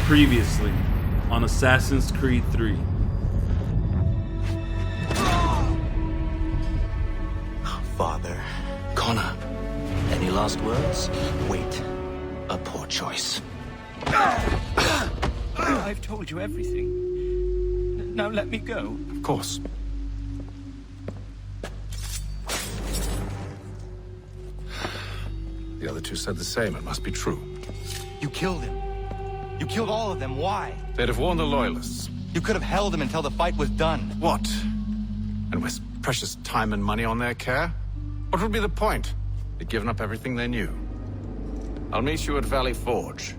Previously on Assassin's Creed 3. Father. Connor, any last words? Wait. A poor choice. I've told you everything. Now let me go. Of course. The other two said the same. It must be true. You killed him. You killed all of them. Why? They'd have warned the Loyalists. You could have held him until the fight was done. What? And waste precious time and money on their care? What would be the point? They'd given up everything they knew. I'll meet you at Valley Forge.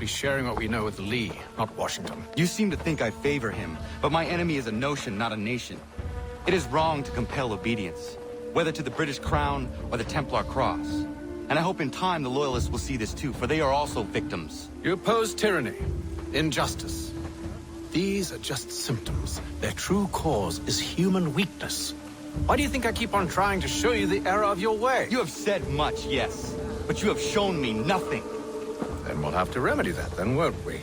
Sharing what we know with Lee, not Washington. You seem to think I favor him, but my enemy is a notion, not a nation. It is wrong to compel obedience, whether to the British crown or the Templar cross. And I hope in time the Loyalists will see this too, for they are also victims. You oppose tyranny, injustice. These are just symptoms. Their true cause is human weakness. Why do you think I keep on trying to show you the error of your way? You have said much, yes, but you have shown me nothing. Then we'll have to remedy that then, won't we?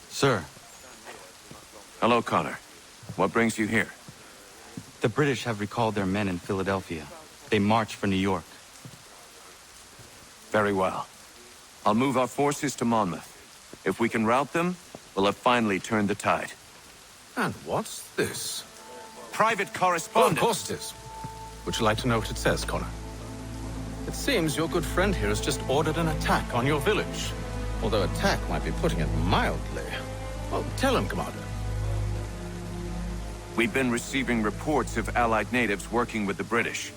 Sir. Hello, Connor. What brings you here? The British have recalled their men in Philadelphia. They march for New York. Very well. I'll move our forces to Monmouth. If we can rout them, we'll have finally turned the tide. And what's this? Private Oh, correspondence. of course it is. Would you like to know what it says, Connor? It seems your good friend here has just ordered an attack on your village. Although attack might be putting it mildly. Well, tell him, Commander. We've been receiving reports of Allied natives working with the British.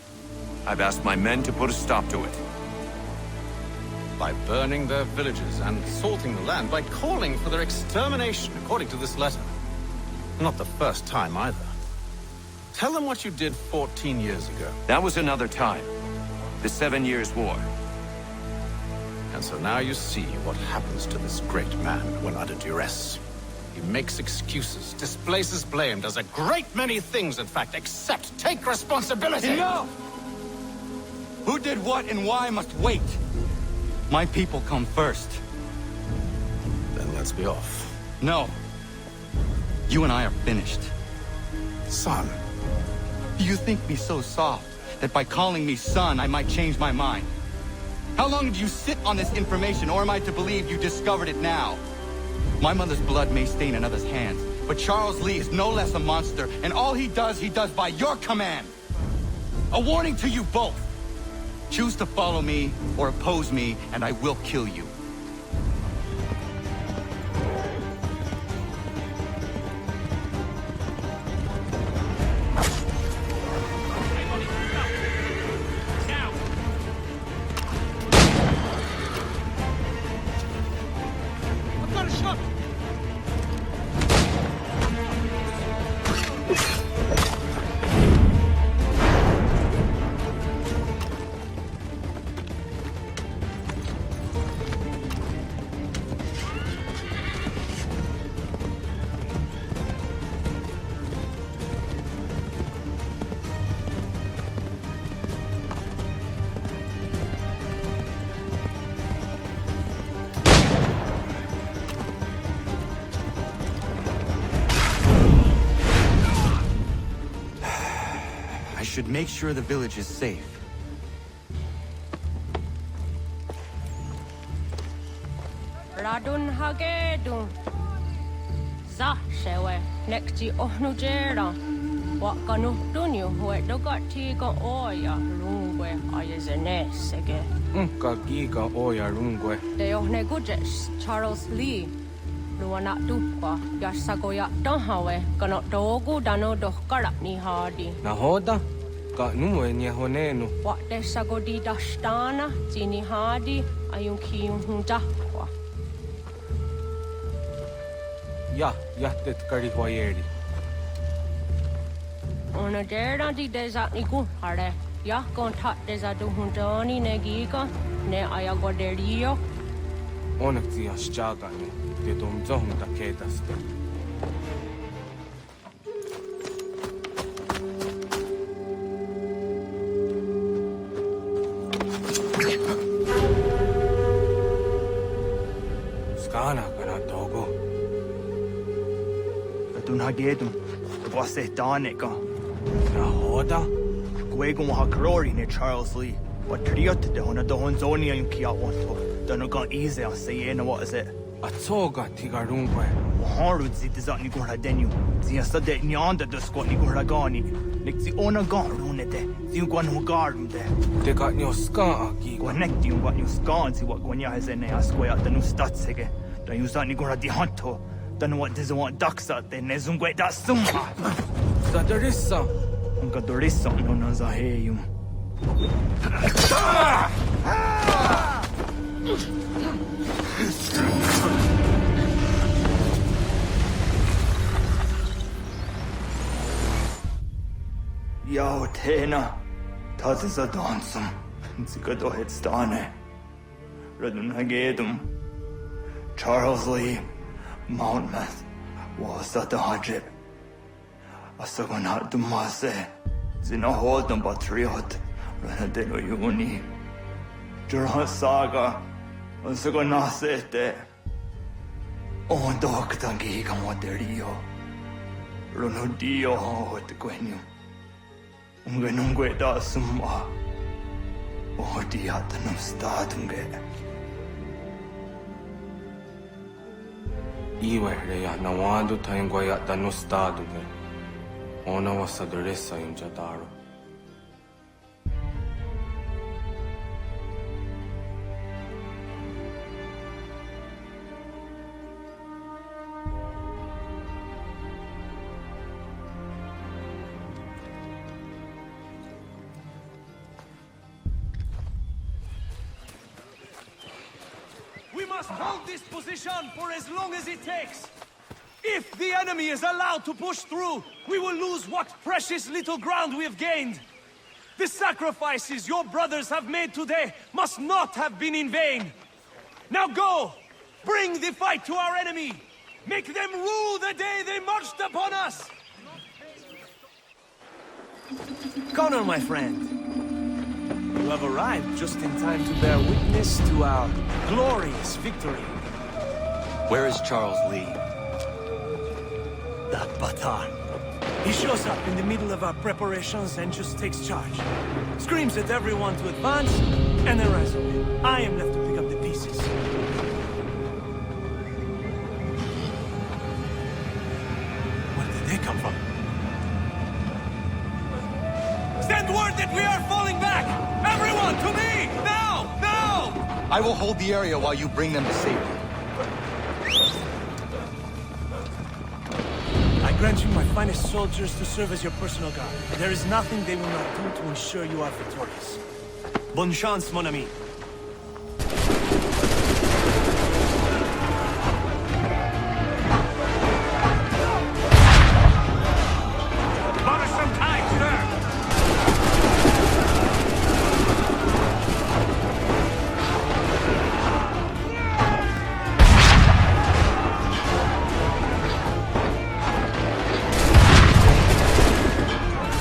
I've asked my men to put a stop to it. By burning their villages and salting the land, by calling for their extermination, according to this letter. Not the first time, either. Tell them what you did 14 years ago. That was another time. The 7 Years' War. And so now you see what happens to this great man when under duress. He makes excuses, displaces blame, does a great many things, in fact, except take responsibility! Enough! Who did what and why must wait. My people come first. Then let's be off. No. You and I are finished. Son. Do you think me so soft that by calling me son, I might change my mind? How long did you sit on this information, or am I to believe you discovered it now? My mother's blood may stain another's hands, but Charles Lee is no less a monster, and all he does by your command. A warning to you both. Choose to follow me or oppose me, and I will kill you. should make sure the village is safe. Radun hagedun. Za shewe nekti ohnujera. Wakanu dunyu hue dogati ga oya rungwe ayezenesege. Ka giga oya rungwe. De ohne gujes Charles Lee. Luana dukwa yasagoya donhawe kano dogu dano dohkara ni hadi. Nahoda? Ka numwe ni honenu. Wa de sagodi dashtana zini hadi ayun kiyun hundakwa. Ja, jättet karihwajeri. Ona dera di deza ni hare. Ya kontat deza du hundani negiga ne ayagoderio. Onneksi ja sjagani. Te dom zohunta keitaste. Skana kana togo. Tun hagedum. Vasse taneka. Nahoda? Gwego mo hakrori ne Charles Lee. But triot de hona do honzonia yung kia wanto. Dano gan easy a say na what is it? Atsoga tigarungwe. Harud zit is ni gora denu. Zia sade ni anda do squat ni gora gani. Nik zi ona gan runete. Zi gwan ho garum de. Te got nyo ska aki. Connect yung gwan yung scan si what gwanya has ne asquay at the new statsege. Da yung ni gora di hanto. Dano what does want daksa de ne zungwe da summa. Sadarissa. Unka dorissa no na za heyum. Yao tena, das ist a dansum. Zika do het stane. Radun hagedum. Charles Lee, Mountmouth, was at the hajib. Asagonat dumase, zina hodum patriot, ranadelo yuni. Jurhan saga, asagonasete. On doktangi kamoterio. Runudio hot gwenum. Ungenungwe da summa. Odiatanum stadunge. Iwe ya nawadu taingwa ya tanustaduge. Ona wasaduresa imjadaro. We must hold this position for as long as it takes. If the enemy is allowed to push through, we will lose what precious little ground we have gained. The sacrifices your brothers have made today must not have been in vain. Now go! Bring the fight to our enemy! Make them rue the day they marched upon us! Connor, my friend. You have arrived just in time to bear witness to our glorious victory. Where is Charles Lee? That Batar. He shows up in the middle of our preparations and just takes charge. Screams at everyone to advance, and then runs away. I am left to pick up the pieces. Where did they come from? Send word that we are falling back! Everyone, to me! Now! Now! I will hold the area while you bring them to safety. I grant you my finest soldiers to serve as your personal guard. There is nothing they will not do to ensure you are victorious. Bonne chance, mon ami. Bought us some time, sir.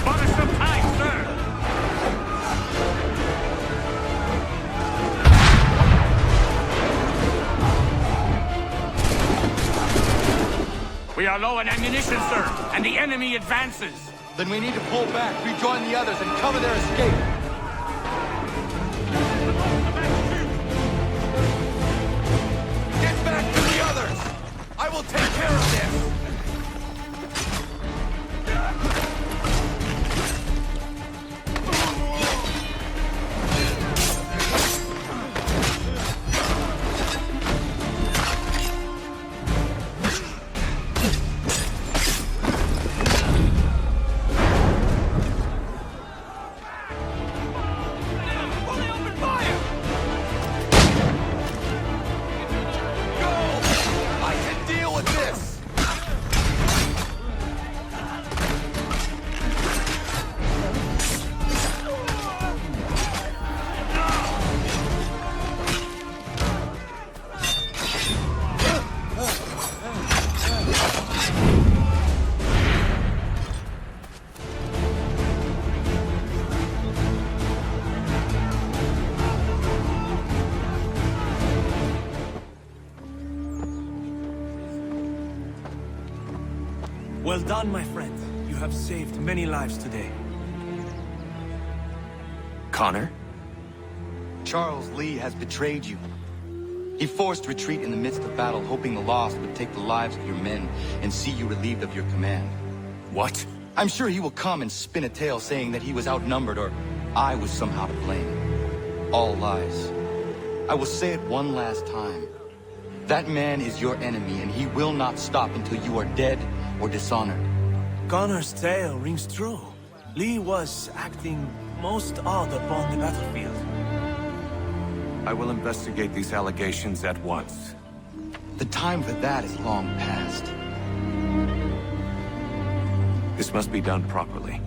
Bought us some time, sir. We are low on ammunition, sir, and the enemy advances. Then we need to pull back, rejoin the others, and cover their escape. Get back to the others! I will take care of this! Well done, my friend. You have saved many lives today. Connor? Charles Lee has betrayed you. He forced retreat in the midst of battle, hoping the loss would take the lives of your men and see you relieved of your command. What? I'm sure he will come and spin a tale saying that he was outnumbered or I was somehow to blame. All lies. I will say it one last time. That man is your enemy, and he will not stop until you are dead or dishonored. Connor's tale rings true. Lee was acting most odd upon the battlefield. I will investigate these allegations at once. The time for that is long past. This must be done properly,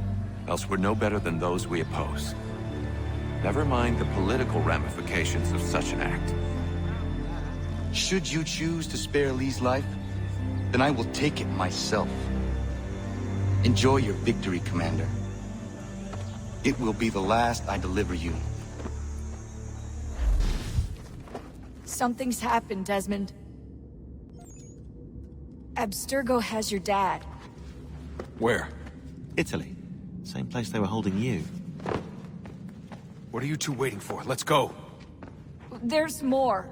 else we're no better than those we oppose. Never mind the political ramifications of such an act. Should you choose to spare Lee's life, then I will take it myself. Enjoy your victory, Commander. It will be the last I deliver you. Something's happened, Desmond. Abstergo has your dad. Where? Italy. Same place they were holding you. What are you two waiting for? Let's go. There's more.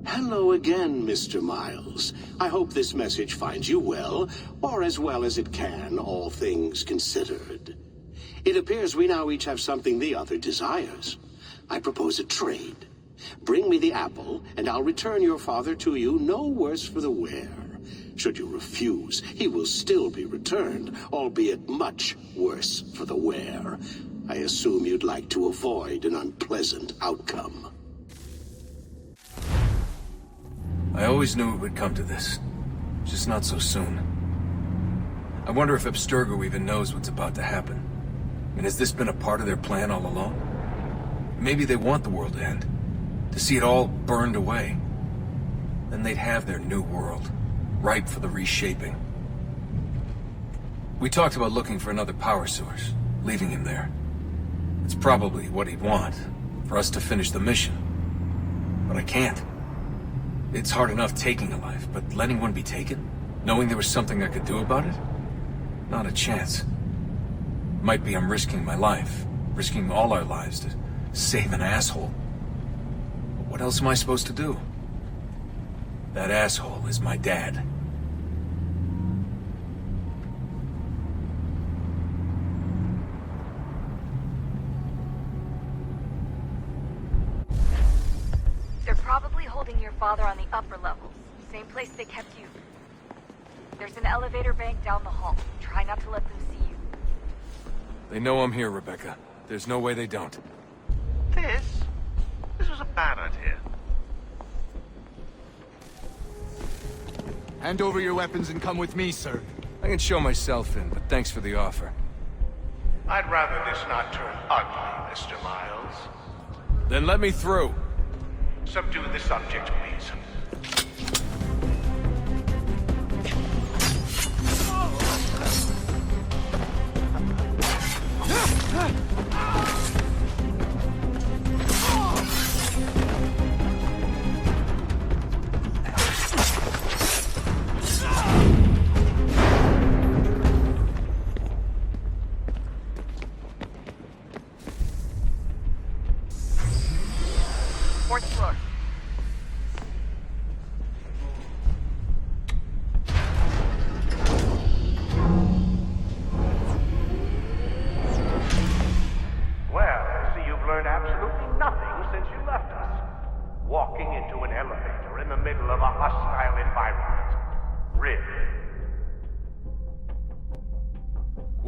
Hello again, Mr. Miles. I hope this message finds you well, or as well as it can, all things considered. It appears we now each have something the other desires. I propose a trade. Bring me the apple, and I'll return your father to you no worse for the wear. Should you refuse, he will still be returned, albeit much worse for the wear. I assume you'd like to avoid an unpleasant outcome. I always knew it would come to this. Just not so soon. I wonder if Abstergo even knows what's about to happen. And has this been a part of their plan all along? Maybe they want the world to end. To see it all burned away. Then they'd have their new world, ripe for the reshaping. We talked about looking for another power source, leaving him there. It's probably what he'd want, for us to finish the mission. But I can't. It's hard enough taking a life, but letting one be taken? Knowing there was something I could do about it? Not a chance. Might be I'm risking my life, risking all our lives to save an asshole. But what else am I supposed to do? That asshole is my dad. They're probably holding your father on the upper levels. Same place they kept you. There's an elevator bank down the hall. Try not to let them see you. They know I'm here, Rebecca. There's no way they don't. This was a bad idea. Hand over your weapons and come with me, sir. I can show myself in, but thanks for the offer. I'd rather this not turn ugly, Mr. Miles. Then let me through. Subdue the subject, please.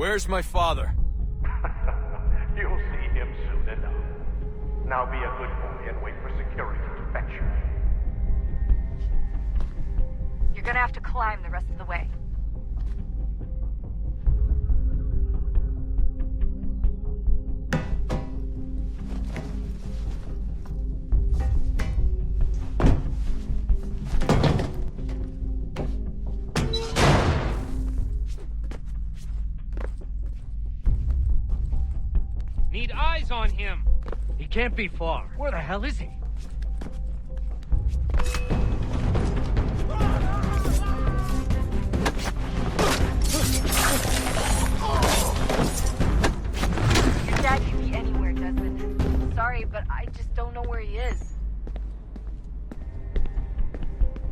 Where's my father? You'll see him soon enough. Now be a good boy and wait for security to fetch you. You're gonna have to climb the rest of the way. Need eyes on him. He can't be far. Where the hell is he? Your dad could be anywhere, Desmond. Sorry, but I just don't know where he is.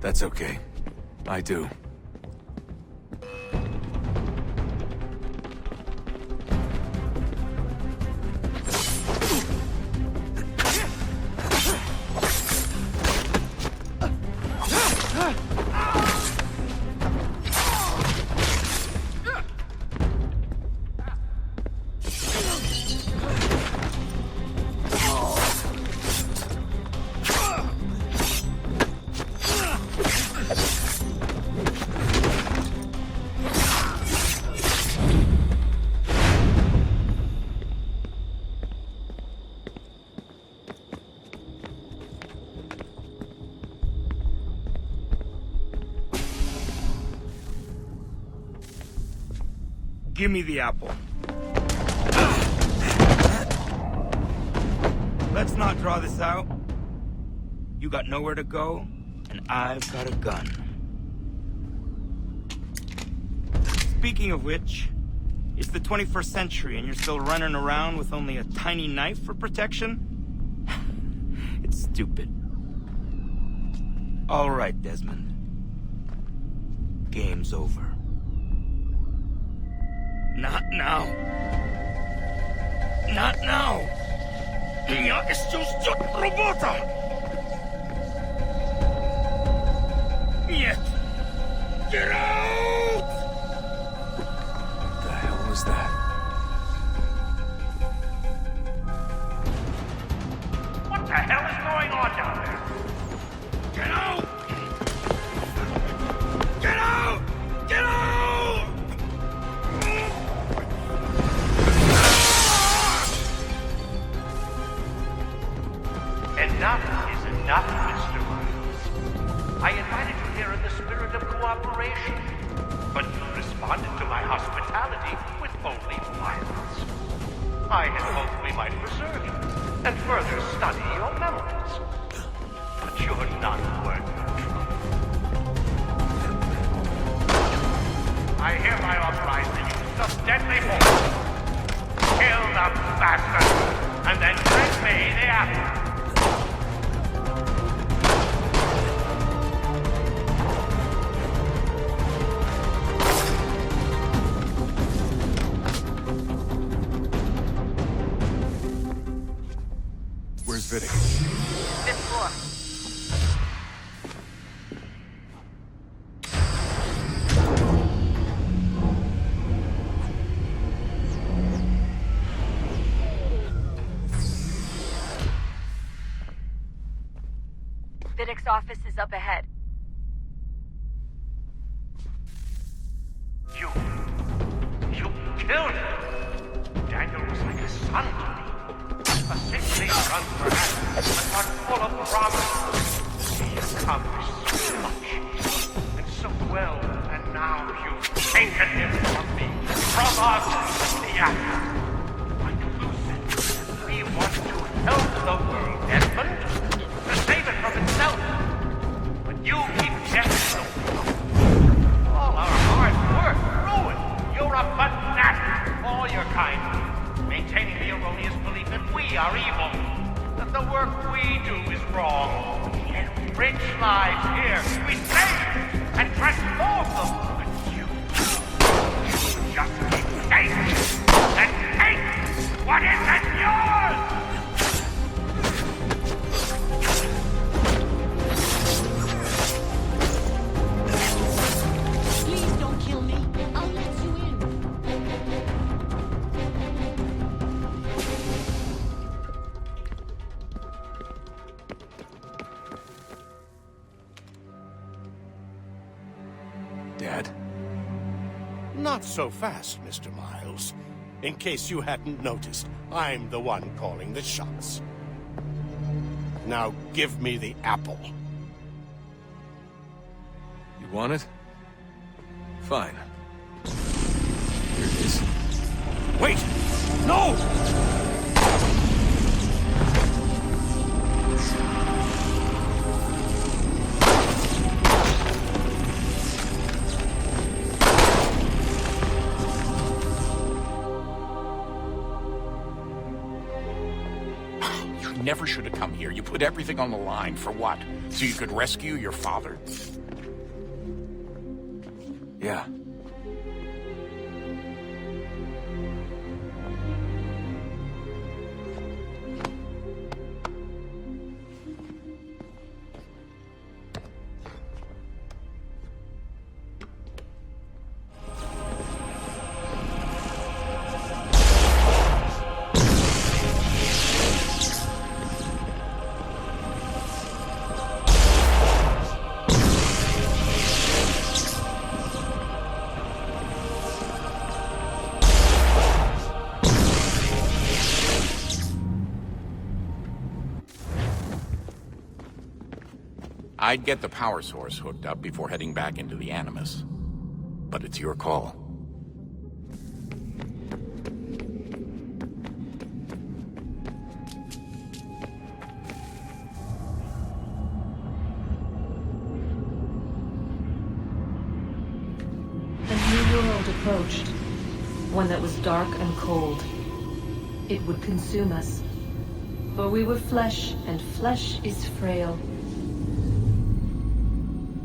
That's okay. I do. Give me the apple. Let's not draw this out. You got nowhere to go, and I've got a gun. Speaking of which, it's the 21st century and you're still running around with only a tiny knife for protection? It's stupid. All right, Desmond. Game's over. Not now. Not now. Я еще ждет работа. Нет. Get out! What the hell was that? What the hell is going on down there? Get out! Get out! Get out! Enough is enough, Mr. Miles. I invited you here in the spirit of cooperation, but you responded to my hospitality with only violence. I had hoped we might preserve you and further study your memories. But you're not worth your trouble. I hereby authorize the use of deadly force. Kill the bastard, and then bring me the apple. Where's Vidic? Fifth floor. Vidic's office is up ahead. You killed him. Daniel was like a son to me. A sickly son, perhaps, but one full of promise. He accomplished so much, and so well, and now you've taken him from me, from us, the actor. Like Lucid, we want to help the world, Desmond, to save it from itself. But you keep getting so all our hard work ruined. You're a fanatic, all your kind. Maintaining the erroneous belief that we are evil, that the work we do is wrong. We enrich lives here. We save and transform them. But you just keep taking and take what isn't yours! Dad? Not so fast, Mr. Miles. In case you hadn't noticed, I'm the one calling the shots. Now give me the apple. You want it? Fine. Here it is. Wait! No! Never should have come here. You put everything on the line. For what? So you could rescue your father? Yeah. I'd get the power source hooked up before heading back into the Animus. But it's your call. A new world approached. One that was dark and cold. It would consume us. For we were flesh, and flesh is frail.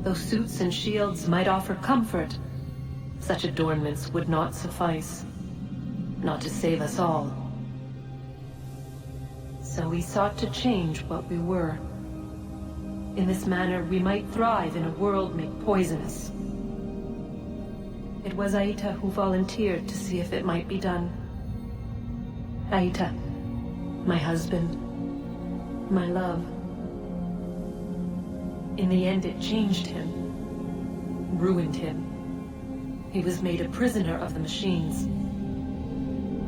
Though suits and shields might offer comfort, such adornments would not suffice. Not to save us all. So we sought to change what we were. In this manner, we might thrive in a world made poisonous. It was Aita who volunteered to see if it might be done. Aita, my husband, my love. In the end, it changed him, ruined him. He was made a prisoner of the machines.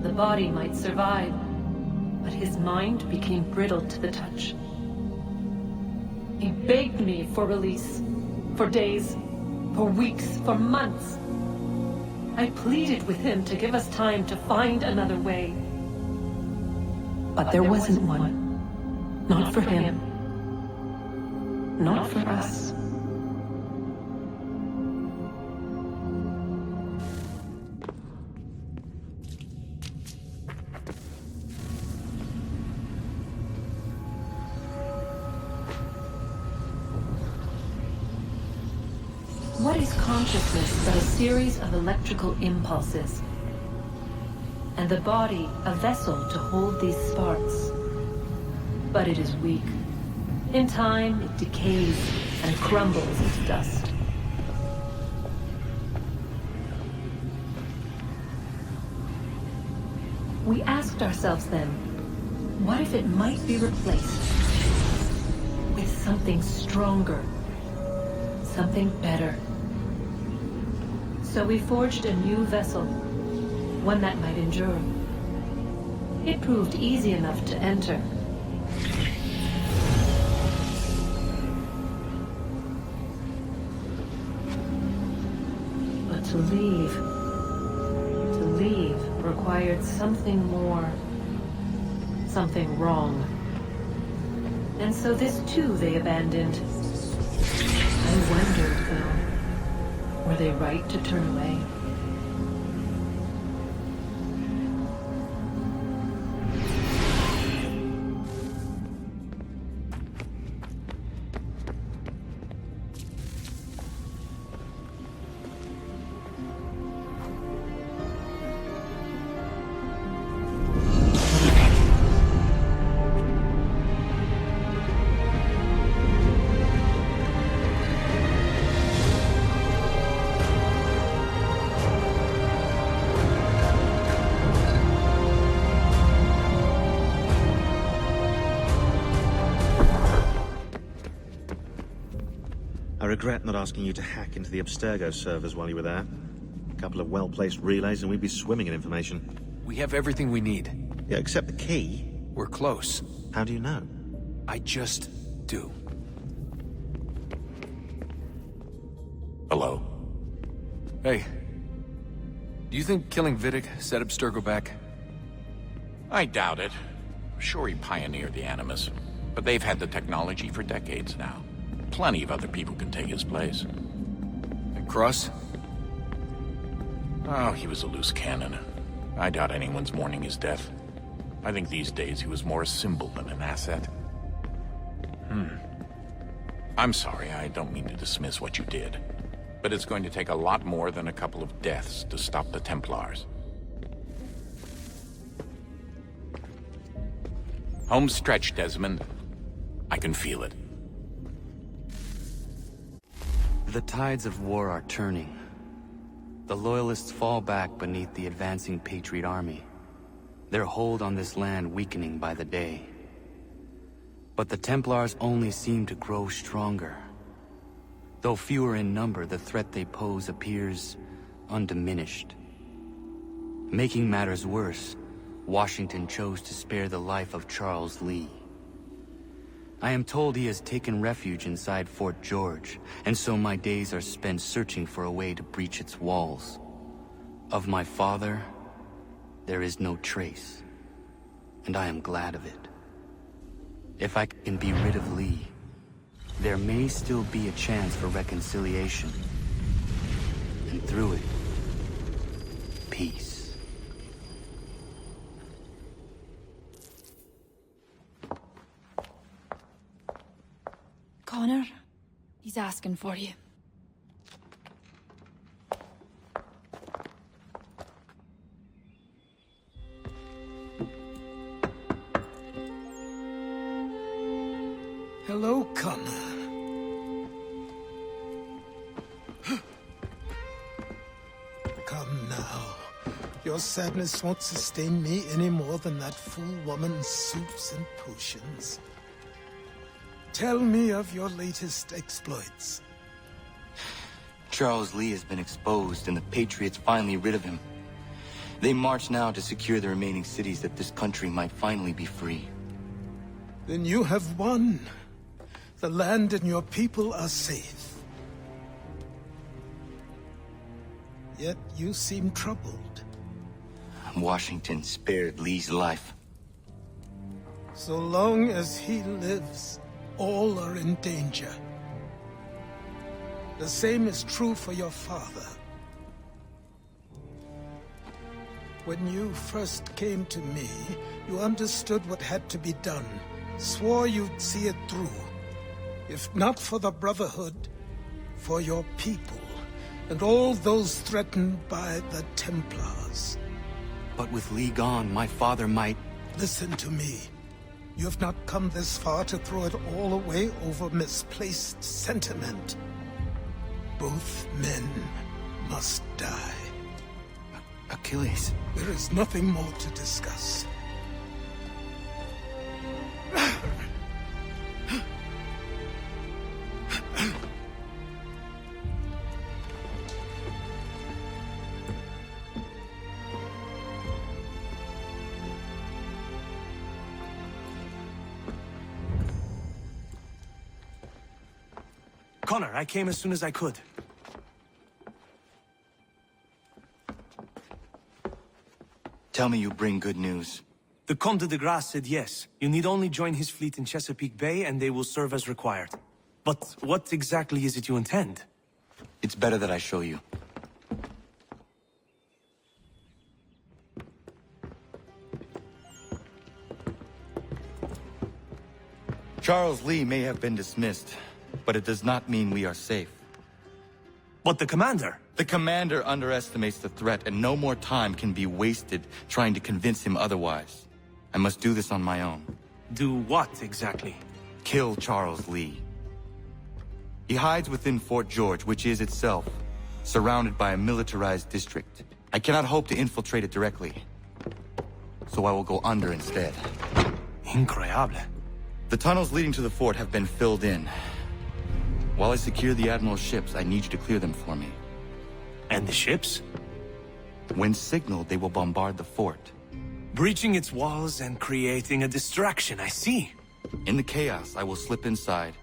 The body might survive, but his mind became brittle to the touch. He begged me for release, for days, for weeks, for months. I pleaded with him to give us time to find another way. But there wasn't one. Not for him. Not for us. What is consciousness but a series of electrical impulses? And the body a vessel to hold these sparks. But it is weak. In time, it decays and crumbles into dust. We asked ourselves then, what if it might be replaced with something stronger, something better? So we forged a new vessel, one that might endure. It proved easy enough to enter. To leave required something more, something wrong. And so this too they abandoned. I wondered, though, were they right to turn away? regret not asking you to hack into the Abstergo servers while you were there. A couple of well-placed relays and we'd be swimming in information. We have everything we need. Yeah, except the key. We're close. How do you know? I just do. Hello? Hey. Do you think killing Vidic set Abstergo back? I doubt it. Sure, he pioneered the Animus, but they've had the technology for decades now. Plenty of other people can take his place. And Cross? Oh, he was a loose cannon. I doubt anyone's mourning his death. I think these days he was more a symbol than an asset. I'm sorry, I don't mean to dismiss what you did. But it's going to take a lot more than a couple of deaths to stop the Templars. Home stretch, Desmond. I can feel it. The tides of war are turning. The Loyalists fall back beneath the advancing Patriot army, their hold on this land weakening by the day. But the Templars only seem to grow stronger. Though fewer in number, the threat they pose appears undiminished. Making matters worse, Washington chose to spare the life of Charles Lee. I am told he has taken refuge inside Fort George, and so my days are spent searching for a way to breach its walls. Of my father, there is no trace, and I am glad of it. If I can be rid of Lee, there may still be a chance for reconciliation. And through it, peace. Connor, he's asking for you. Hello, Connor. Come now. Your sadness won't sustain me any more than that fool woman's soups and potions. Tell me of your latest exploits. Charles Lee has been exposed, and the Patriots finally rid of him. They march now to secure the remaining cities that this country might finally be free. Then you have won. The land and your people are safe. Yet you seem troubled. Washington spared Lee's life. So long as he lives, all are in danger. The same is true for your father. When you first came to me, you understood what had to be done, swore you'd see it through. If not for the Brotherhood, for your people, and all those threatened by the Templars. But with Lee gone, my father might... Listen to me. You have not come this far to throw it all away over misplaced sentiment. Both men must die. Achilles. There is nothing more to discuss. Connor, I came as soon as I could. Tell me you bring good news. The Comte de Grasse said yes. You need only join his fleet in Chesapeake Bay and they will serve as required. But what exactly is it you intend? It's better that I show you. Charles Lee may have been dismissed, but it does not mean we are safe. But the commander? The commander underestimates the threat, and no more time can be wasted trying to convince him otherwise. I must do this on my own. Do what, exactly? Kill Charles Lee. He hides within Fort George, which is itself surrounded by a militarized district. I cannot hope to infiltrate it directly, so I will go under instead. Incroyable. The tunnels leading to the fort have been filled in. While I secure the Admiral's ships, I need you to clear them for me. And the ships? When signaled, they will bombard the fort. Breaching its walls and creating a distraction, I see. In the chaos, I will slip inside,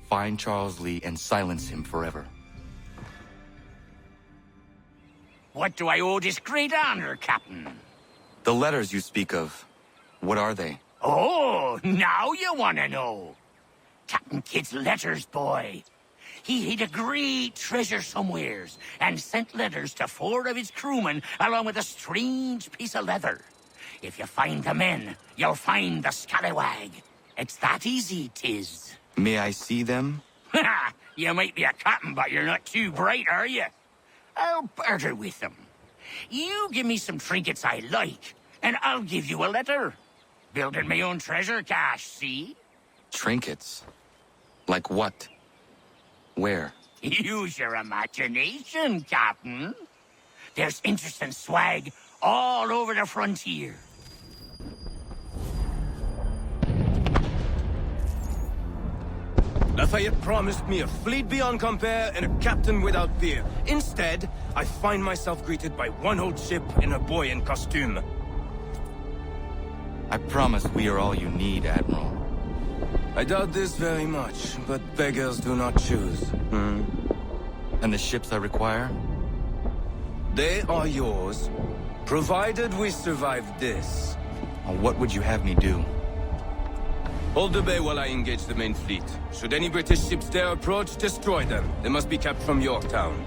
find Charles Lee, and silence him forever. What do I owe this great honor, Captain? The letters you speak of, what are they? Oh, now you want to know. Captain Kidd's letters, boy. He hid a great treasure somewheres and sent letters to 4 of his crewmen along with a strange piece of leather. If you find the men, you'll find the scallywag. It's that easy, 'tis. May I see them? Ha! You might be a captain, but you're not too bright, are you? I'll barter with them. You give me some trinkets I like, and I'll give you a letter. Building my own treasure cache, see? Trinkets? Like what? Where? Use your imagination, Captain. There's interesting swag all over the frontier. Lafayette promised me a fleet beyond compare and a captain without fear. Instead, I find myself greeted by one old ship and a boy in costume. I promise we are all you need, Admiral. I doubt this very much, but beggars do not choose. And the ships I require? They are yours, provided we survive this. What would you have me do? Hold the bay while I engage the main fleet. Should any British ships dare approach, destroy them. They must be kept from Yorktown.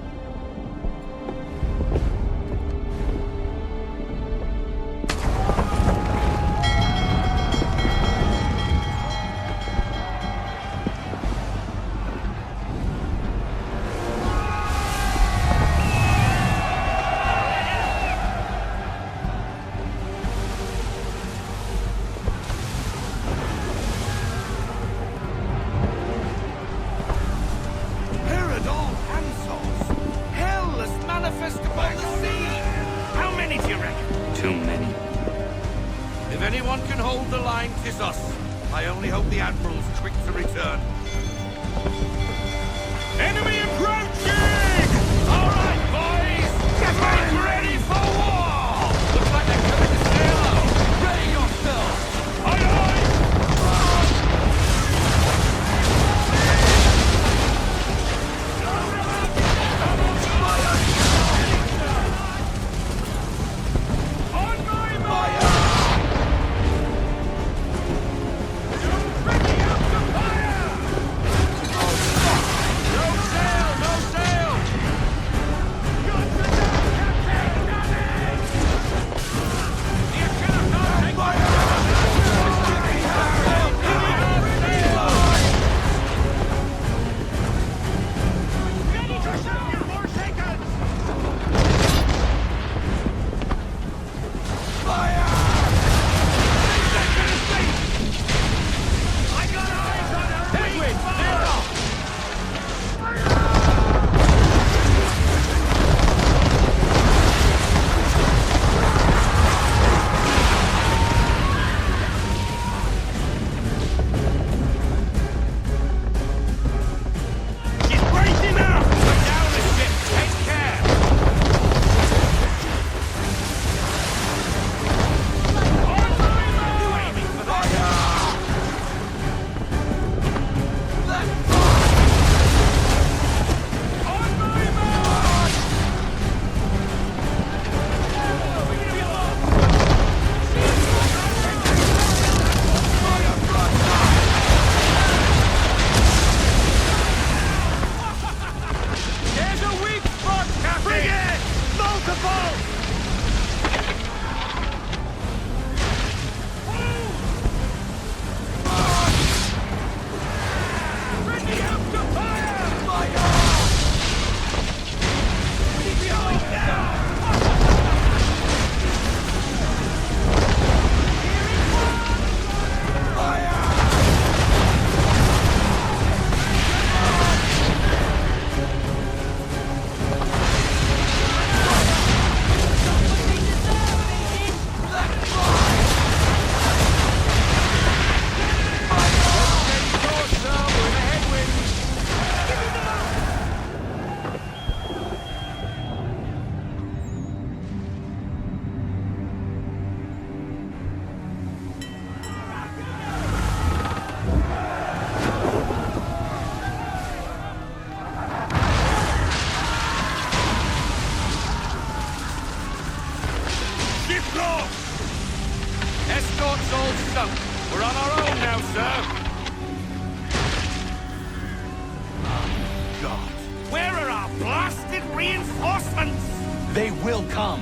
They will come.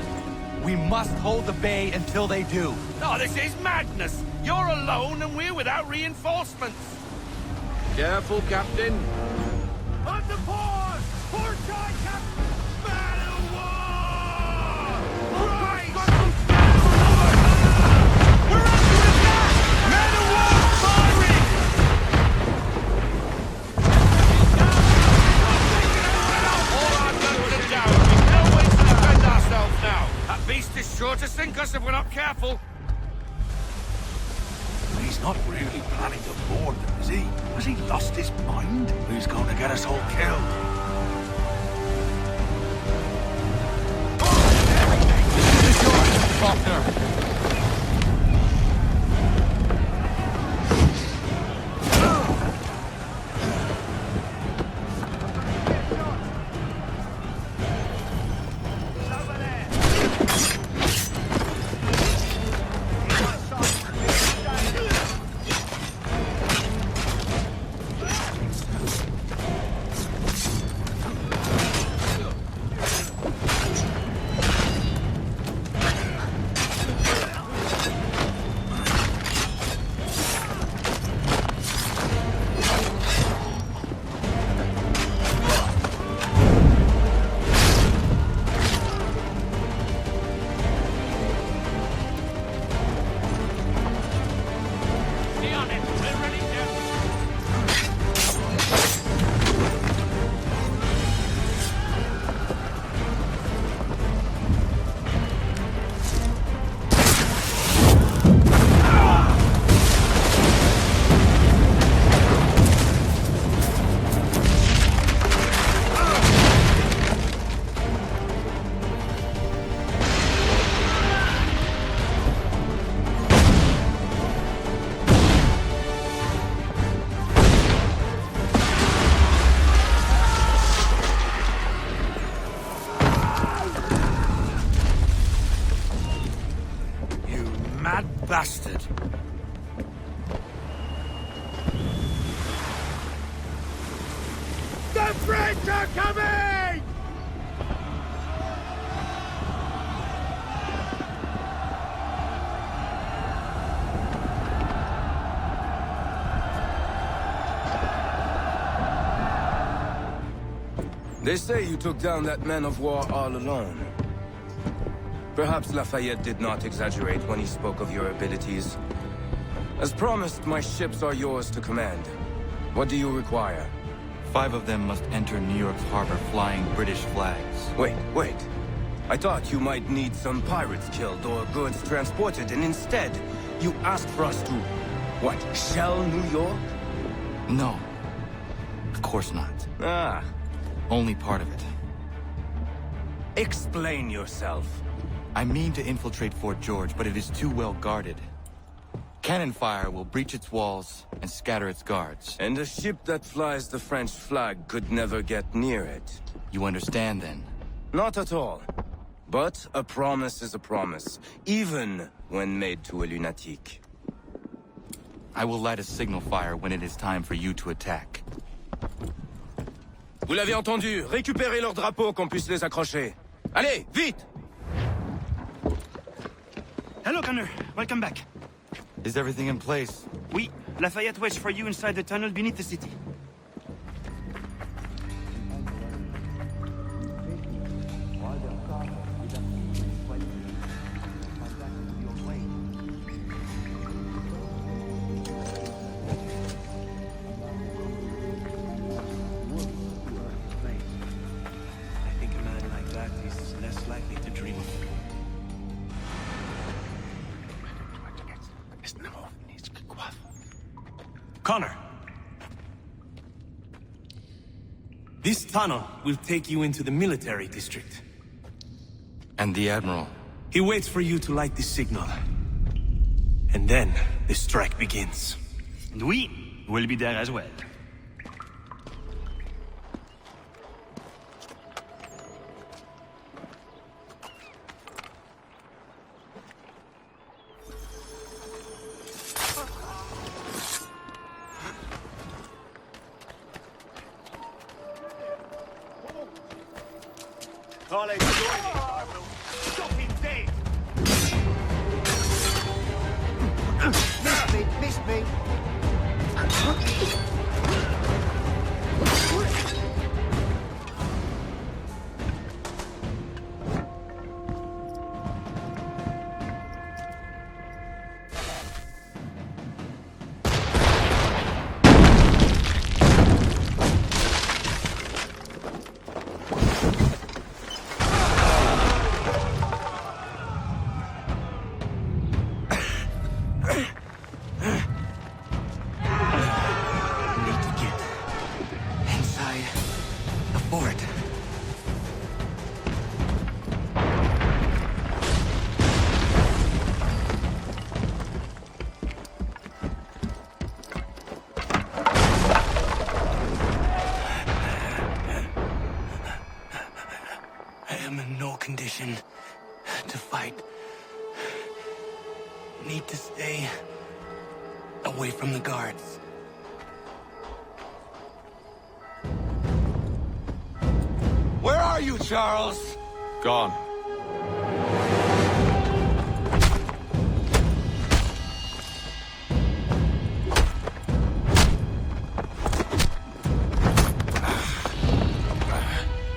We must hold the bay until they do. Oh, this is madness! You're alone and we're without reinforcements! Careful, Captain. On the pause! Port side, Captain! Battle war! Right! We're under attack! Man of war firing! All our guns are down. We've no way to defend ourselves now. That beast is sure to sink us if we're not careful. He's not really planning to board them, is he? Has he lost his mind? He's going to get us all killed. Faulkner. Bastard. The French are coming! They say you took down that man of war all alone. Perhaps Lafayette did not exaggerate when he spoke of your abilities. As promised, my ships are yours to command. What do you require? 5 of them must enter New York's harbor flying British flags. Wait. I thought you might need some pirates killed or goods transported, and instead, you asked for us to, what, shell New York? No. Of course not. Ah. Only part of it. Explain yourself. I mean to infiltrate Fort George, but it is too well guarded. Cannon fire will breach its walls and scatter its guards. And a ship that flies the French flag could never get near it. You understand, then? Not at all. But a promise is a promise, even when made to a lunatic. I will light a signal fire when it is time for you to attack. Vous l'avez entendu. Récupérez leurs drapeaux qu'on puisse les accrocher. Allez, vite! Hello, Connor. Welcome back. Is everything in place? Oui. Lafayette waits for you inside the tunnel beneath the city. I think a man like that is less likely to dream of. Connor. This tunnel will take you into the military district. And the Admiral? He waits for you to light the signal. And then the strike begins. And we will be there as well. College, join me. I will stop him dead. Missed me. Condition to fight. Need to stay away from the guards. Where are you, Charles? Gone.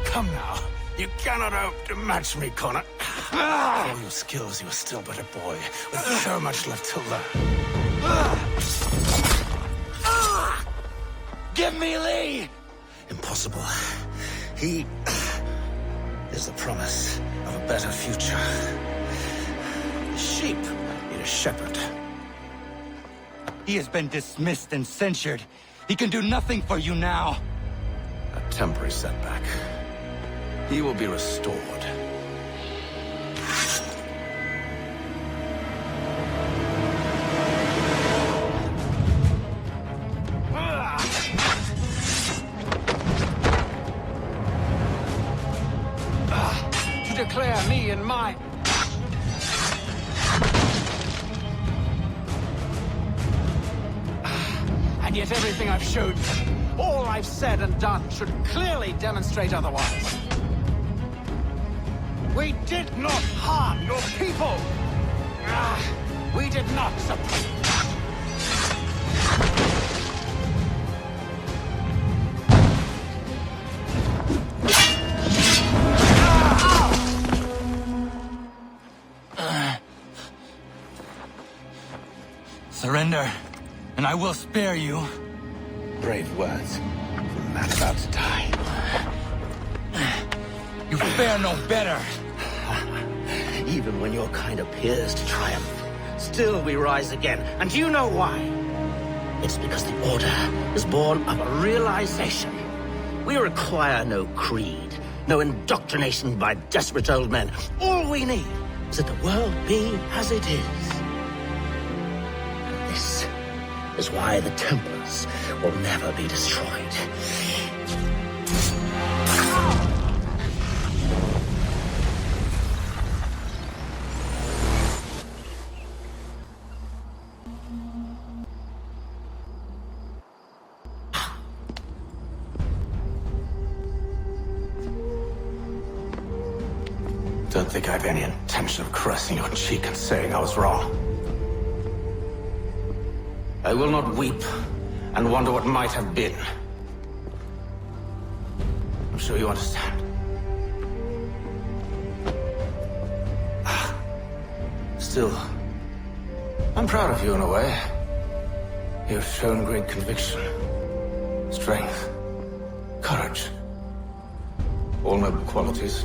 Come now. You cannot hope to match me, Connor. For all your skills, you are still but a boy, with so much left to learn. Give me Lee! Impossible. He is the promise of a better future. The sheep need a shepherd. He has been dismissed and censured. He can do nothing for you now. A temporary setback. He will be restored. To declare me and mine. And yet everything I've showed you, all I've said and done, should clearly demonstrate otherwise. We did not harm your people! We did not suppress. Surrender, and I will spare you. Brave words from a man about to die. You fare no better. Even when your kind appears to triumph, still we rise again. And do you know why? It's because the Order is born of a realization. We require no creed, no indoctrination by desperate old men. All we need is that the world be as it is. And this is why the Templars will never be destroyed. Don't think I have any intention of caressing your cheek and saying I was wrong. I will not weep and wonder what might have been. I'm sure you understand. Still, I'm proud of you in a way. You have shown great conviction, strength, courage. All noble qualities.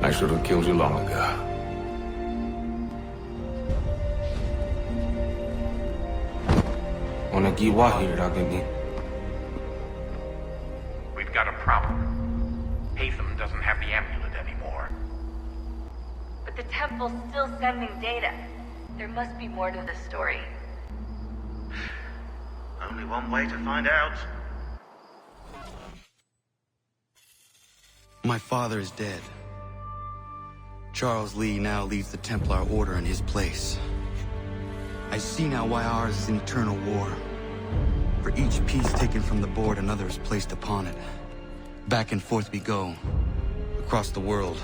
I should have killed you long ago. We've got a problem. Hatham doesn't have the amulet anymore. But the temple's still sending data. There must be more to this story. Only one way to find out. My father is dead. Charles Lee now leads the Templar Order in his place. I see now why ours is an eternal war. For each piece taken from the board, another is placed upon it. Back and forth we go. Across the world.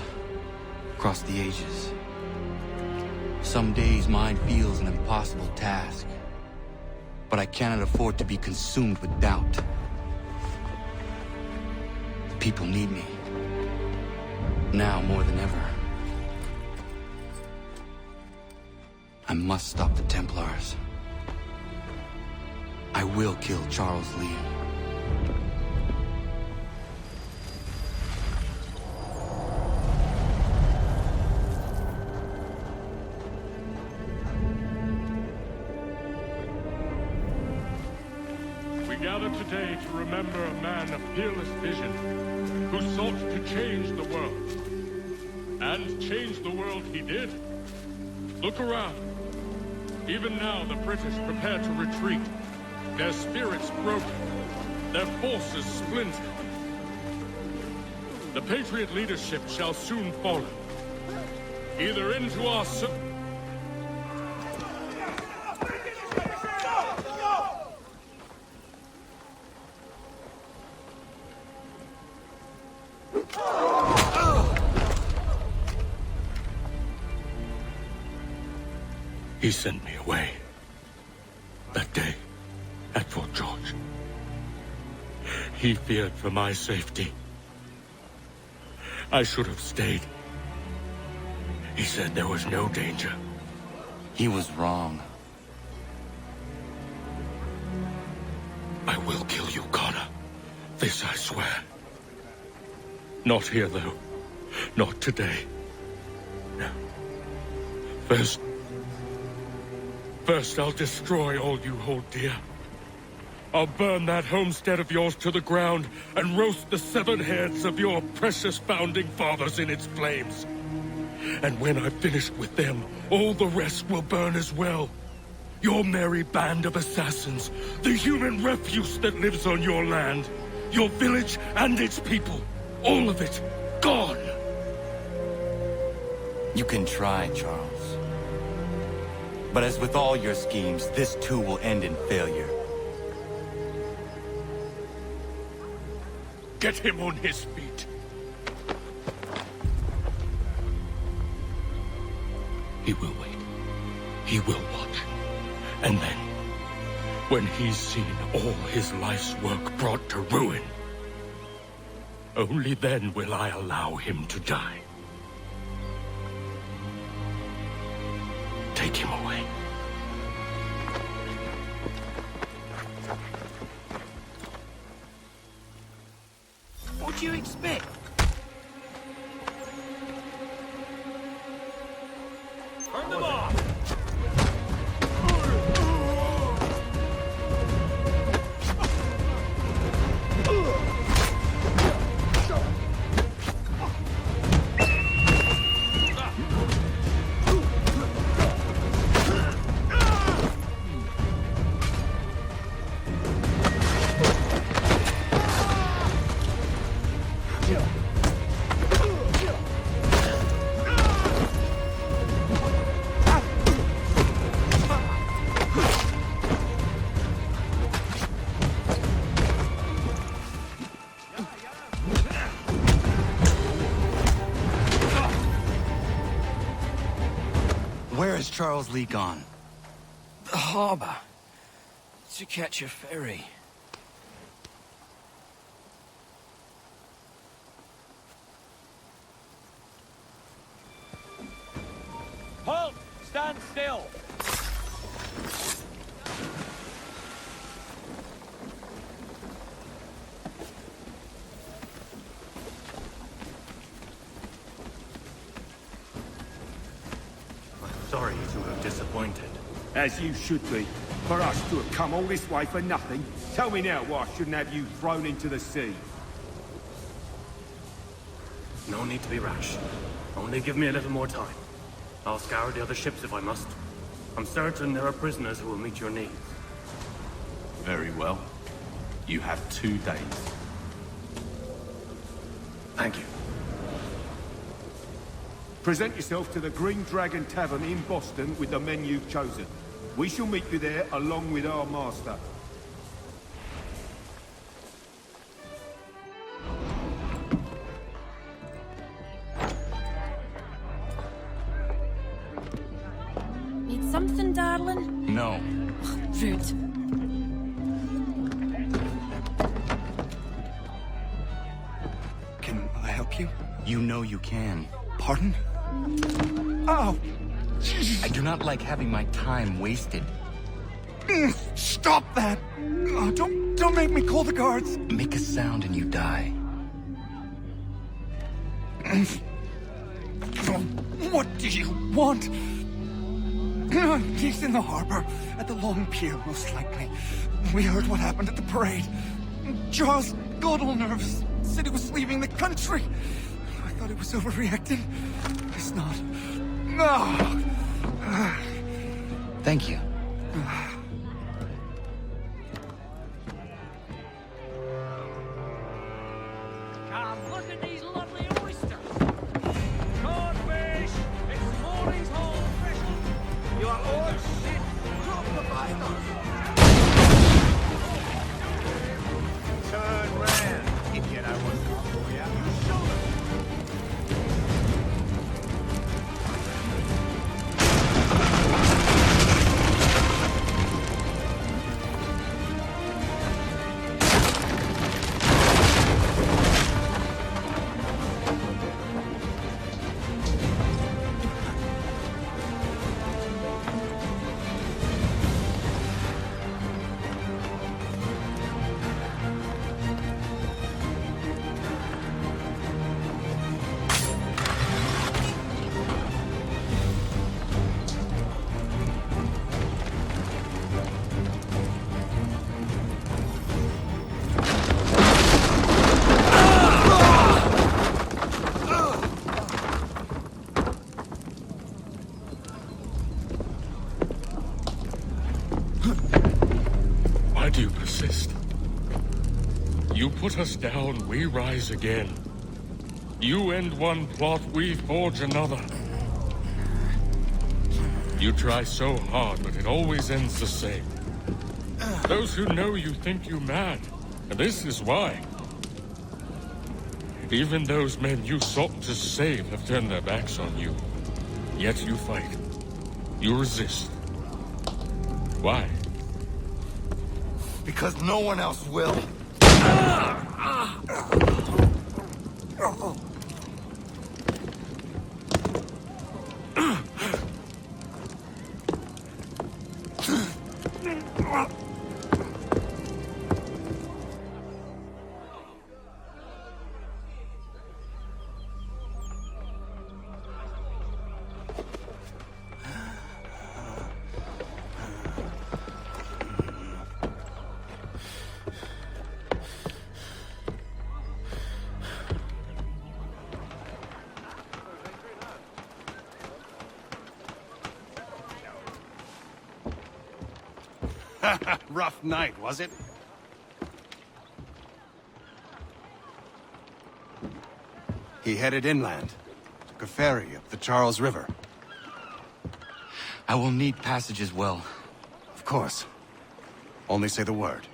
Across the ages. Some days mine feels an impossible task. But I cannot afford to be consumed with doubt. The people need me. Now more than ever. I must stop the Templars. I will kill Charles Lee. We gather today to remember a man of fearless vision who sought to change the world. And change the world he did. Look around. Even now, the British prepare to retreat. Their spirits broken. Their forces splintered. The Patriot leadership shall soon follow. Either into our... He sent me away. That day, at Fort George. He feared for my safety. I should have stayed. He said there was no danger. He was wrong. I will kill you, Connor. This I swear. Not here, though. Not today. No. First, I'll destroy all you hold dear. I'll burn that homestead of yours to the ground and roast the severed heads of your precious founding fathers in its flames. And when I've finished with them, all the rest will burn as well. Your merry band of assassins, the human refuse that lives on your land, your village and its people, all of it, gone. You can try, Charles. But as with all your schemes, this too will end in failure. Get him on his feet. He will wait. He will watch. And then, when he's seen all his life's work brought to ruin, only then will I allow him to die. Take him away. What do you expect? Turn them off! Where is Charles Lee gone? The harbor. To catch a ferry. Halt! Stand still! Sorry to have disappointed. As you should be. For us to have come all this way for nothing. Tell me now why I shouldn't have you thrown into the sea. No need to be rash. Only give me a little more time. I'll scour the other ships if I must. I'm certain there are prisoners who will meet your needs. Very well. You have 2 days. Thank you. Present yourself to the Green Dragon Tavern in Boston with the men you've chosen. We shall meet you there along with our master. something, darling? No. Rude. Can I help you? You know you can. Pardon? Oh! I do not like having my time wasted. Stop that! Oh, don't make me call the guards! Make a sound and you die. What do you want? He's in the harbor, at the Long Pier, most likely. We heard what happened at the parade. Charles got all nervous, said he was leaving the country. I thought he was overreacting. It's not. No! Thank you. Come, look at these lovely oysters. Codfish! It's morning's haul special. You are all shit. Drop the python. Turn round. Idiot, I wasn't for you. You show them. Why do you persist? You put us down, we rise again. You end one plot, we forge another. You try so hard, but it always ends the same. Those who know you think you mad, and this is why. Even those men you sought to save have turned their backs on you. Yet you fight. You resist. Why? Because no one else will. Rough night, was it? He headed inland. Took a ferry up the Charles River. I will need passage as well. Of course. Only say the word.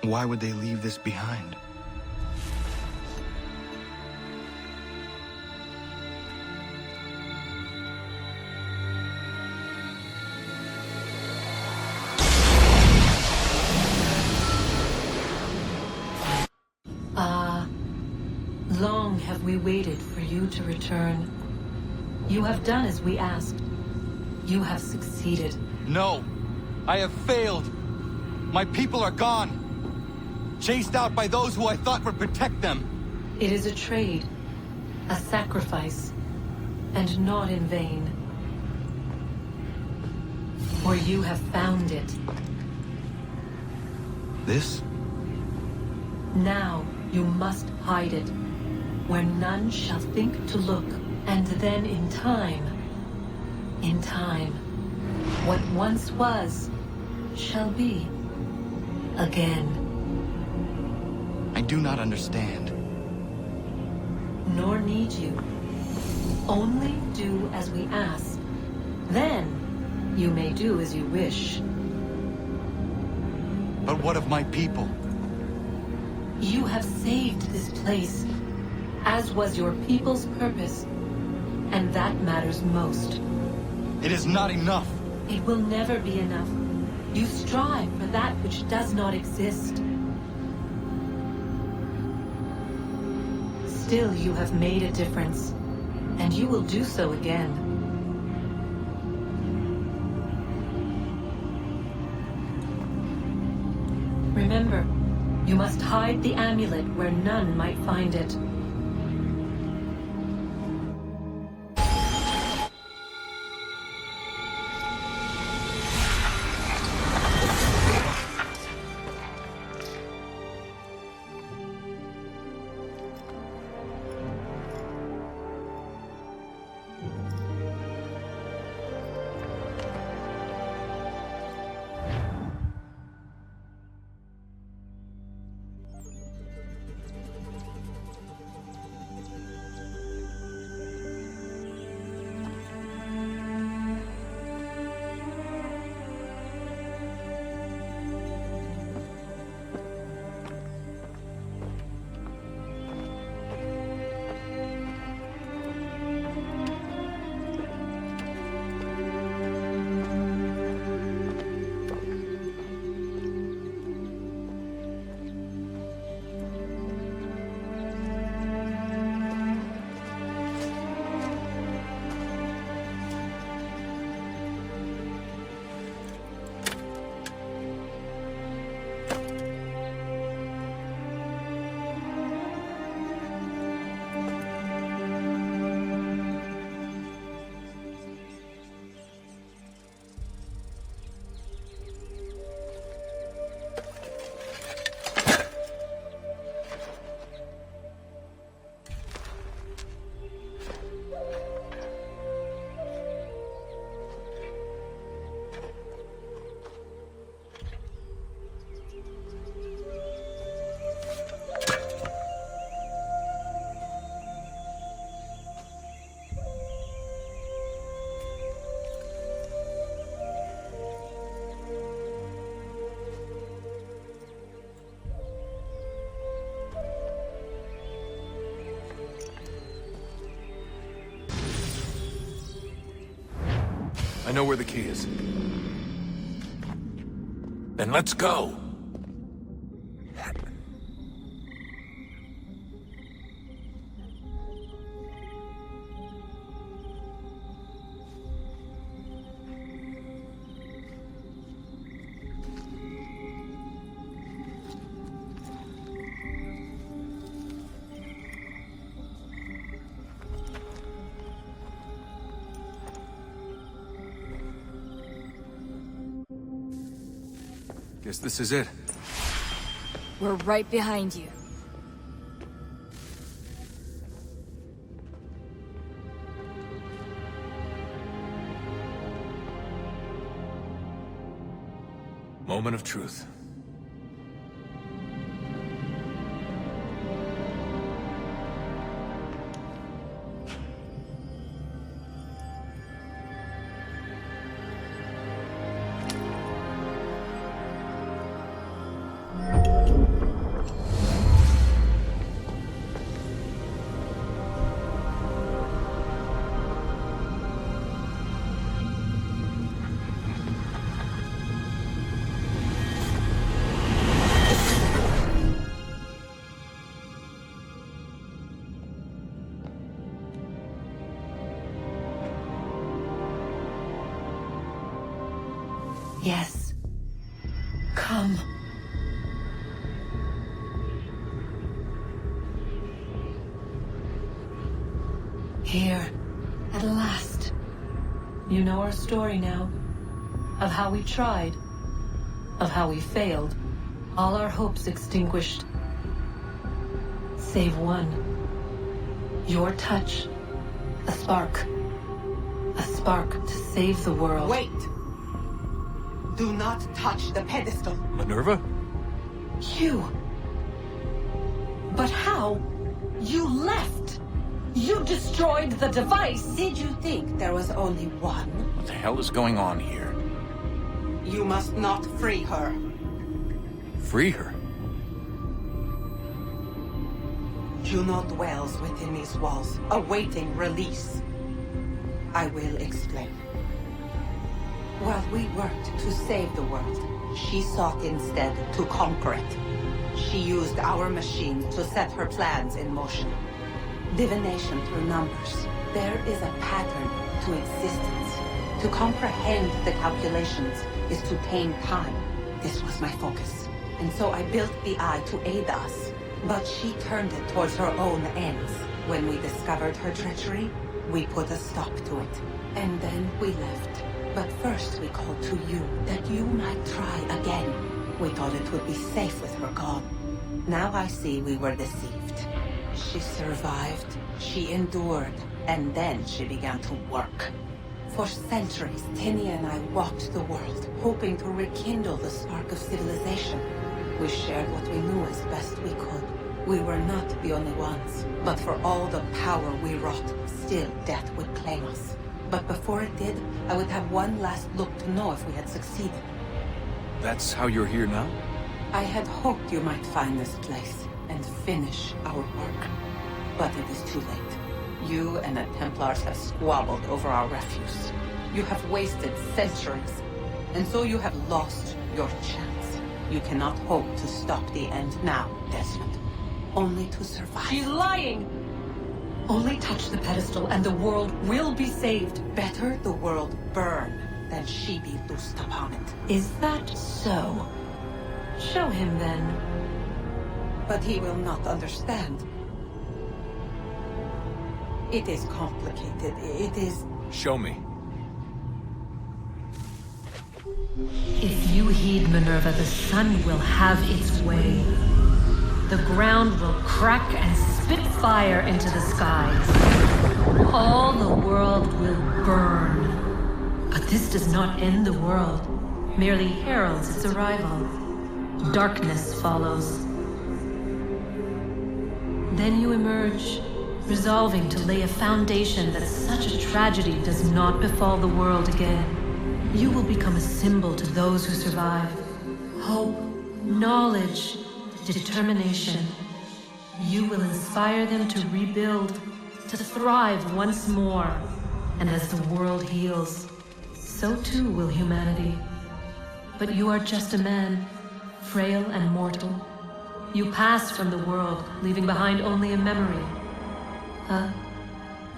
Why would they leave this behind? Long have we waited for you to return. You have done as we asked. You have succeeded. No! I have failed! My people are gone! Chased out by those who I thought would protect them! It is a trade, a sacrifice, and not in vain. For you have found it. This? Now you must hide it, where none shall think to look, and then in time, what once was, shall be, again. I do not understand. Nor need you. Only do as we ask. Then, you may do as you wish. But what of my people? You have saved this place, as was your people's purpose, and that matters most. It is not enough. It will never be enough. You strive for that which does not exist. Still, you have made a difference, and you will do so again. Remember, you must hide the amulet where none might find it. I know where the key is. Then let's go. Guess this is it. We're right behind you. Moment of truth. Yes. Come. Here, at last. You know our story now. Of how we tried. Of how we failed. All our hopes extinguished. Save one. Your touch. A spark. A spark to save the world. Wait! Do not touch the pedestal. Minerva? You. But how? You left! You destroyed the device! Did you think there was only one? What the hell is going on here? You must not free her. Free her? Juno dwells within these walls, awaiting release. I will explain. While we worked to save the world, she sought instead to conquer it. She used our machine to set her plans in motion. Divination through numbers. There is a pattern to existence. To comprehend the calculations is to tame time. This was my focus. And so I built the eye to aid us. But she turned it towards her own ends. When we discovered her treachery, we put a stop to it. And then we left. But first we called to you, that you might try again. We thought it would be safe with her gone. Now I see we were deceived. She survived, she endured, and then she began to work. For centuries, Tinny and I walked the world, hoping to rekindle the spark of civilization. We shared what we knew as best we could. We were not the only ones, but for all the power we wrought, still death would claim us. But before it did, I would have one last look to know if we had succeeded. That's how you're here now? I had hoped you might find this place and finish our work. But it is too late. You and the Templars have squabbled over our refuse. You have wasted centuries, and so you have lost your chance. You cannot hope to stop the end now, Desmond. Only to survive. She's lying! Only touch the pedestal and the world will be saved. Better the world burn than she be loosed upon it. Is that so? Show him then. But he will not understand. It is complicated. It is... Show me. If you heed Minerva, the sun will have its way. The ground will crack and spit fire into the skies. All the world will burn. But this does not end the world, merely heralds its arrival. Darkness follows. Then you emerge, resolving to lay a foundation that such a tragedy does not befall the world again. You will become a symbol to those who survive. Hope, knowledge, determination. You will inspire them to rebuild, to thrive once more. And as the world heals, so too will humanity. But you are just a man, frail and mortal. You pass from the world, leaving behind only a memory. A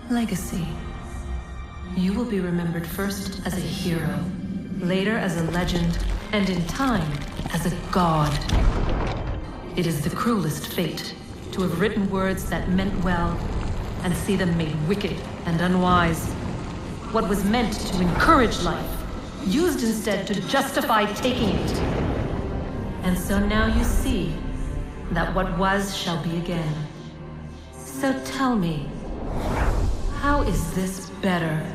legacy. You will be remembered first as a hero, later as a legend, and in time, as a god. It is the cruelest fate, to have written words that meant well, and see them made wicked and unwise. What was meant to encourage life, used instead to justify taking it. And so now you see that what was shall be again. So tell me, how is this better?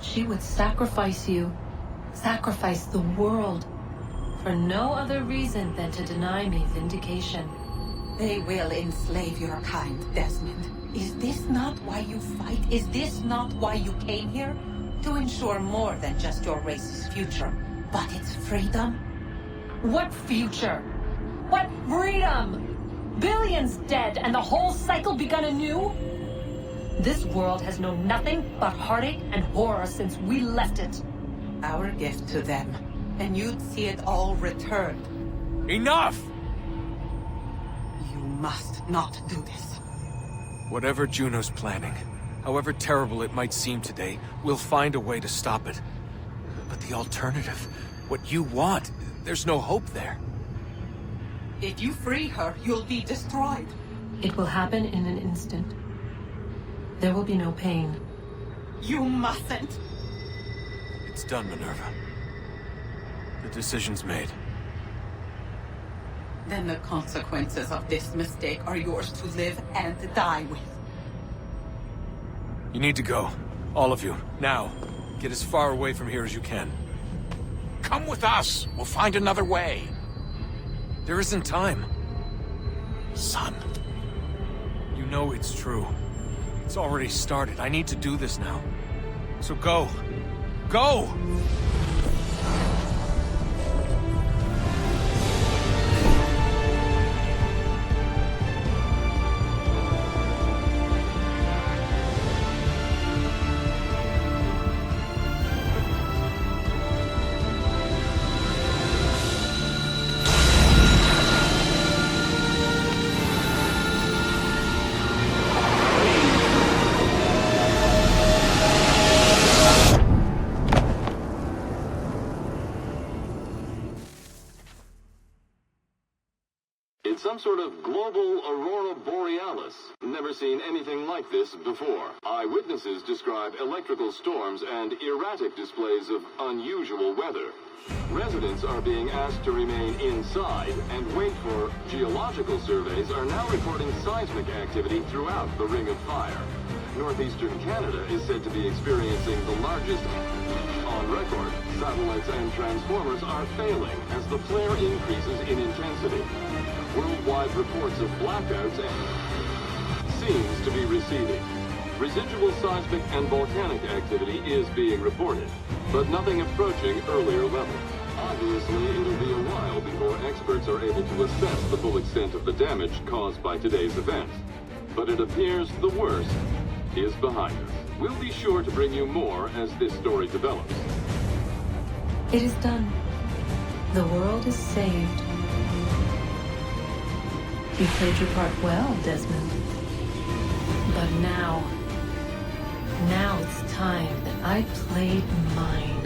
She would sacrifice you, sacrifice the world, for no other reason than to deny me vindication. They will enslave your kind, Desmond. Is this not why you fight? Is this not why you came here? To ensure more than just your race's future, but its freedom? What future? What freedom? Billions dead and the whole cycle begun anew? This world has known nothing but heartache and horror since we left it. Our gift to them, and you'd see it all returned. Enough! You must not do this. Whatever Juno's planning, however terrible it might seem today, we'll find a way to stop it. But the alternative, what you want, there's no hope there. If you free her, you'll be destroyed. It will happen in an instant. There will be no pain. You mustn't. It's done, Minerva. The decision's made. Then the consequences of this mistake are yours to live and die with. You need to go. All of you. Now. Get as far away from here as you can. Come with us. We'll find another way. There isn't time. Son. You know it's true. It's already started. I need to do this now. So go. Go! It's some sort of global aurora borealis. Never seen anything like this before. Eyewitnesses describe electrical storms and erratic displays of unusual weather. Residents are being asked to remain inside and wait for geological surveys are now reporting seismic activity throughout the Ring of Fire. Northeastern Canada is said to be experiencing the largest on record. Satellites and transformers are failing as the flare increases in intensity. Worldwide reports of blackouts seems to be receding. Residual seismic and volcanic activity is being reported, but nothing approaching earlier levels. Obviously, it'll be a while before experts are able to assess the full extent of the damage caused by today's events. But it appears the worst is behind us. We'll be sure to bring you more as this story develops. It is done. The world is saved. You played your part well, Desmond. But now it's time that I played mine.